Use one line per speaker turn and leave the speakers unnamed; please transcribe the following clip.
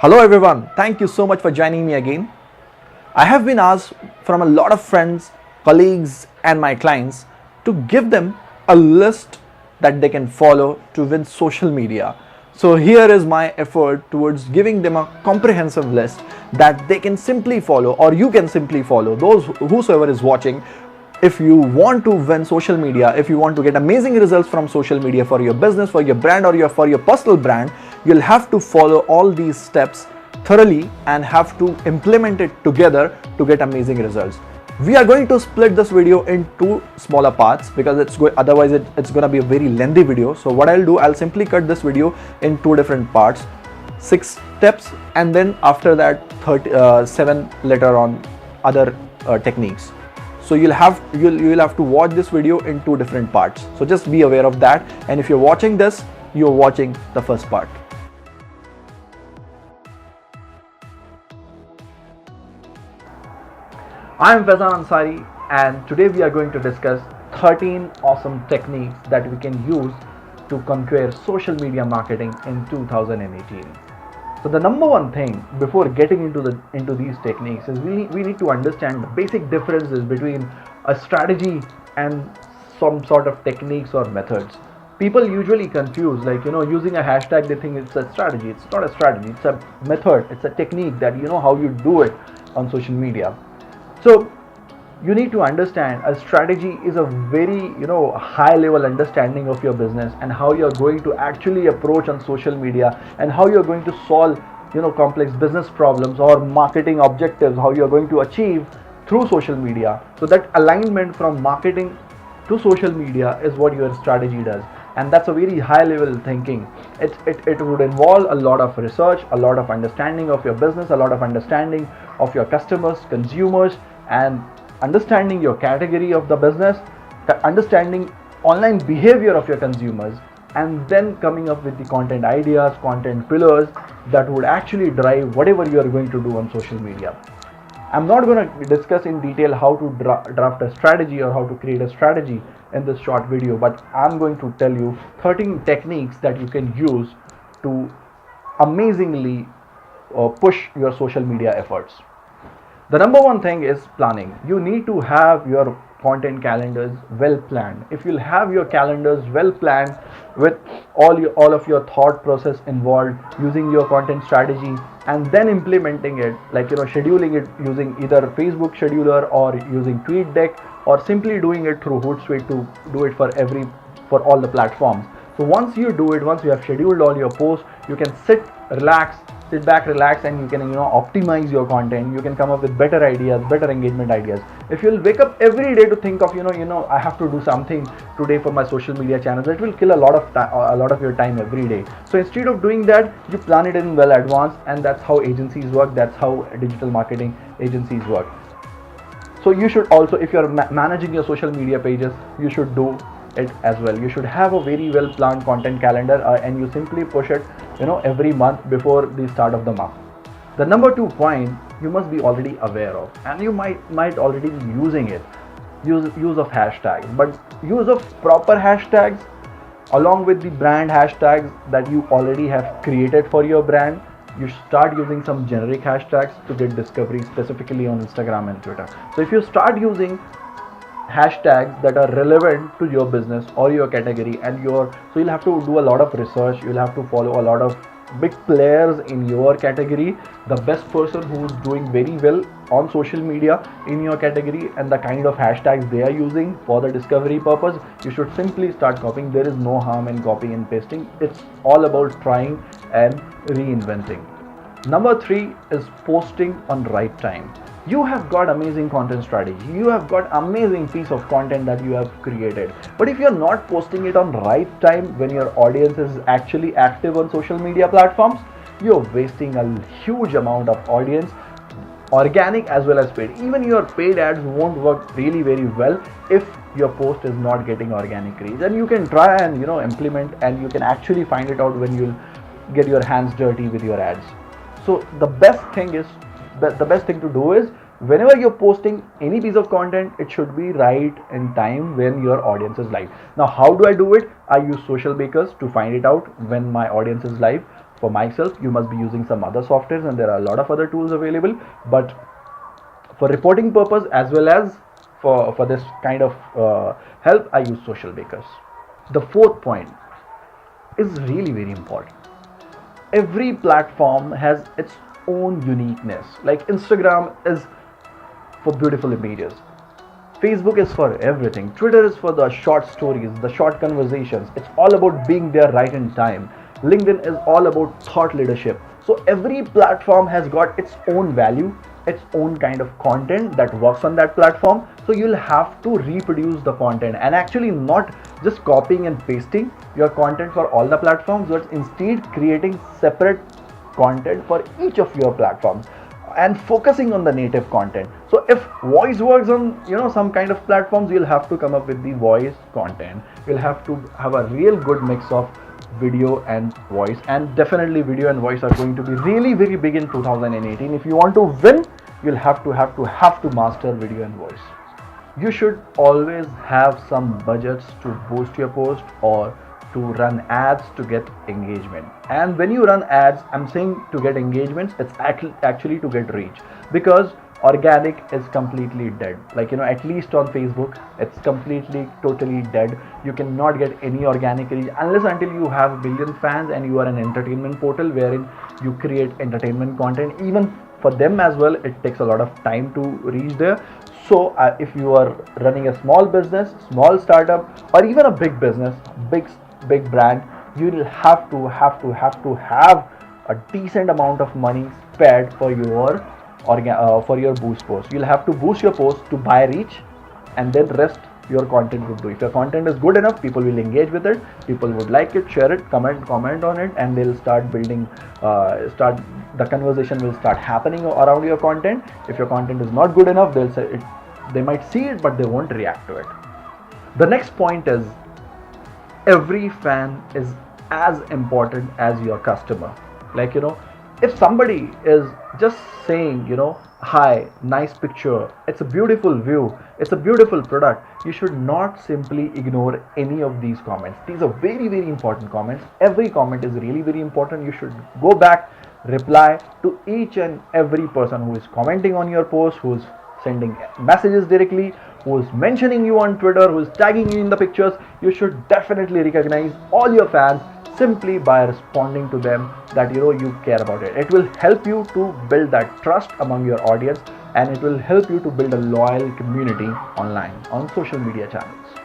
Hello everyone, thank you so much for joining me again. I have been asked from a lot of friends, colleagues, and my clients to give them a list that they can follow to win social media. So, here is my effort towards giving them a comprehensive list that they can simply follow, or you can simply follow. Those whosoever is watching, if you want to win social media, if you want to get amazing results from social media for your business, for your brand, or for your personal brand, you'll have to follow all these steps thoroughly and have to implement it together to get amazing results. We are going to split this video into smaller parts because otherwise it's going to be a very lengthy video. So what I'll do, I'll simply cut this video in two different parts, 6 steps, and then after that 7 later on other techniques. So you'll have to watch this video in two different parts. So just be aware of that. And if you're watching this, you're watching the first part. I'm Faizan Ansari, and today we are going to discuss 13 awesome techniques that we can use to conquer social media marketing in 2018. So the number one thing before getting into these techniques is we need to understand the basic differences between a strategy and some sort of techniques or methods. People usually confuse, using a hashtag, they think it's a strategy. It's not a strategy, it's a method, it's a technique that how you do it on social media. So you need to understand a strategy is a very high level understanding of your business and how you're going to actually approach on social media and how you're going to solve complex business problems or marketing objectives, how you're going to achieve through social media. So that alignment from marketing to social media is what your strategy does, and that's a very high level thinking. It would involve a lot of research, a lot of understanding of your business, a lot of understanding of your customers, consumers, and understanding your category of the business, understanding online behavior of your consumers, and then coming up with the content ideas, content pillars that would actually drive whatever you are going to do on social media. I'm not going to discuss in detail how to draft a strategy or how to create a strategy in this short video, but I'm going to tell you 13 techniques that you can use to amazingly push your social media efforts. The number one thing is planning. You need to have your content calendars well planned. If you'll have your calendars well planned with all of your thought process involved, using your content strategy and then implementing it, scheduling it using either Facebook scheduler or using TweetDeck, or simply doing it through Hootsuite to do it for all the platforms. So once you do it, once you have scheduled all your posts, you can sit back, relax, and you can optimize your content. You can come up with better ideas, better engagement ideas. If you'll wake up every day to think of I have to do something today for my social media channels, it will kill a lot of your time every day. So instead of doing that, you plan it in well advance, and that's how agencies work. That's how digital marketing agencies work. So you should also, if you're managing your social media pages, you should do it as well. You should have a very well planned content calendar, and you simply push it every month before the start of the month. The number 2 point you must be already aware of, and you might already be using it, use of hashtags, but use of proper hashtags along with the brand hashtags that you already have created for your brand. You start using some generic hashtags to get discovery, specifically on Instagram and Twitter. So if you start using hashtags that are relevant to your business or your category, and so you'll have to do a lot of research. You'll have to follow a lot of big players in your category, the best person who's doing very well on social media in your category, and the kind of hashtags they are using for the discovery purpose. You should simply start copying. There is no harm in copying and pasting. It's all about trying and reinventing. Number 3 is posting on right time. You have got amazing content strategy, you have got amazing piece of content that you have created, but if you're not posting it on right time when your audience is actually active on social media platforms, you're wasting a huge amount of audience, organic as well as paid. Even your paid ads won't work really very well if your post is not getting organic reach. And you can try and implement, and you can actually find it out when you'll get your hands dirty with your ads. So the best thing to do is, whenever you're posting any piece of content, it should be right in time when your audience is live. Now, how do I do it? I use Social Bakers to find it out when my audience is live. For myself, you must be using some other softwares, and there are a lot of other tools available, but for reporting purpose as well as for this kind of help, I use Social Bakers. The fourth point is really very important. Every platform has its own uniqueness. Like Instagram is for beautiful images, Facebook is for everything, Twitter is for the short stories, the short conversations, it's all about being there right in time, LinkedIn is all about thought leadership. So every platform has got its own value, its own kind of content that works on that platform. So you'll have to reproduce the content, and actually not just copying and pasting your content for all the platforms, but instead creating separate content for each of your platforms and focusing on the native content. So if voice works on some kind of platforms, you'll have to come up with the voice content. You'll have to have a real good mix of video and voice, and definitely video and voice are going to be really very big in 2018. If you want to win, you'll have to master video and voice. You should always have some budgets to boost your post or to run ads to get engagement. And when you run ads, I'm saying to get engagements, it's actually to get reach, because organic is completely dead. Like at least on Facebook, it's completely totally dead. You cannot get any organic reach unless until you have a billion fans and you are an entertainment portal wherein you create entertainment content. Even for them as well, it takes a lot of time to reach there. So if you are running a small business, small startup, or even a big business, big brand, you will have to have a decent amount of money spared for your boost post. You'll have to boost your post to buy reach, and then rest your content would do. If your content is good enough, people will engage with it, people would like it, share it, comment on it, and they'll start building the conversation will start happening around your content. If your content is not good enough, they might see it, but they won't react to it. The next point is, every fan is as important as your customer. Like if somebody is just saying hi, nice picture, it's a beautiful view, it's a beautiful product, you should not simply ignore any of these comments. These are very very important comments. Every comment is really very important. You should go back, reply to each and every person who is commenting on your post, who is sending messages directly, who is mentioning you on Twitter, who is tagging you in the pictures. You should definitely recognize all your fans simply by responding to them that you care about it. It will help you to build that trust among your audience, and it will help you to build a loyal community online on social media channels.